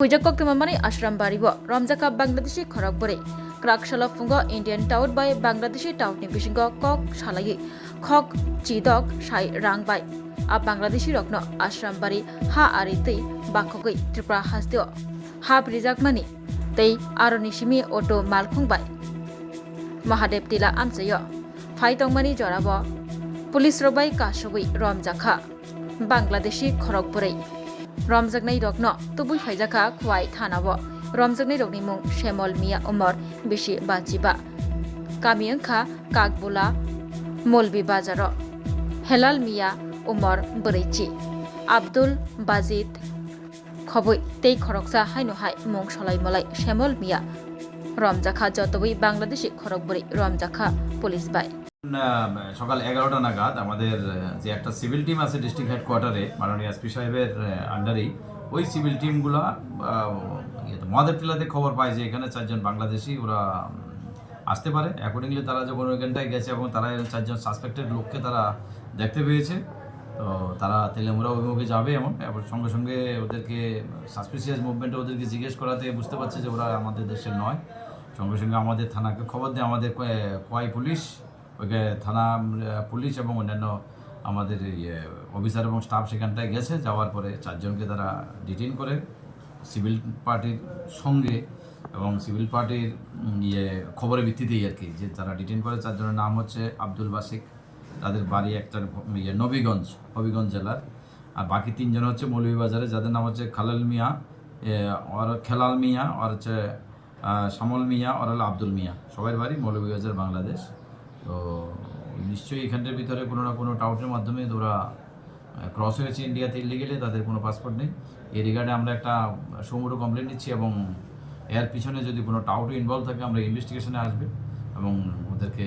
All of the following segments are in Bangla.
Hujakok temamani ashram baribo Ramjaka Bangladeshi Khorokbore Krakshala Fungo Indian Tout by Bangladeshi Tout ni Bishingo Kok Shalayi Khok Chidok Shai Rangbai A Bangladeshi Rokno Ashram Bari Ha Ariti Bakogui Tripura Hastio Ha Prijakmani Tei Aronishimi Oto Malkhungbai Mahadev Tila Amsayo Faitongmani Jorabo Police Robai Kashogui Ramjaka Bangladeshi Khorokbore Ramjaknai rokno tubui faijaka khwai thanabo Ramjaknai rokni mung Shemol Mia Umar Bishi Bajiba Kamiangkha Kakbula Molbi Bazaro Helal Mia Umar Burichi Abdul Bazid Khobui Tei Khoroksa Hainu Hai Mung Sholai Molai Shemol Mia Ramjakha Jotobui Bangladeshi Khorokburi Ramjakha Police Bai সকাল 11টা নাগাদ আমাদের যে একটা সিভিল টিম আছে ডিস্ট্রিক্ট হেডকোয়ার্টারে মাননীয় এসপি সাহেবের আন্ডারেই ওই সিভিল টিমগুলো মদের টিলাতে খবর পায় যে এখানে 4 জন বাংলাদেশি ওরা আসতে পারে। অ্যাকর্ডিংলি তারা যখন ওইখানটায় গেছে এবং তারা 4 জন সাসপেক্টেড লোককে তারা দেখতে পেয়েছে, তো তারা তেলেমুরা অভিমুখে যাবে এবং সঙ্গে সঙ্গে ওদেরকে সাসপিসিয়াস মুভমেন্টে ওদেরকে জিজ্ঞেস করাতে বুঝতে পারছে যে ওরা আমাদের দেশের নয়। সঙ্গে সঙ্গে আমাদের থানাকে খবর দেয়, আমাদের কোয়াই পুলিশ ওইকে থানা পুলিশ এবং অন্যান্য আমাদের অফিসার এবং স্টাফ সেখানটায় গেছে। যাওয়ার পরে 4 জনকে তারা ডিটেইন করে সিভিল পার্টির সঙ্গে এবং সিভিল পার্টির খবরের ভিত্তিতেই আর কি যে তারা ডিটেইন করে। 4 জনের নাম হচ্ছে আব্দুল বাসিক, তাদের বাড়ি একটা হবিগঞ্জ জেলার, আর বাকি 3 জন হচ্ছে মৌলভীবাজারে, যাদের নাম হচ্ছে খালাল মিয়া আর খেলাল মিয়া আর হচ্ছে শামল মিয়া আর হলো আব্দুল মিয়া, সবার বাড়ি মৌলভীবাজার বাংলাদেশ। তো নিশ্চয়ই এখানটার ভিতরে কোনো না কোনো টাউটের মাধ্যমে ওরা ক্রস হয়েছে ইন্ডিয়াতে ইলিগেলি, তাদের কোনো পাসপোর্ট নেই। এই রিগার্ডে আমরা একটা সমুদ্র কমপ্লেন নিচ্ছি এবং এর পিছনে যদি কোনো টাউটও ইনভলভ থাকে আমরা ইনভেস্টিগেশনে আসবে এবং ওদেরকে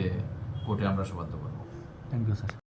কোর্টে আমরা সুবাদ্য করবো। Thank you sir.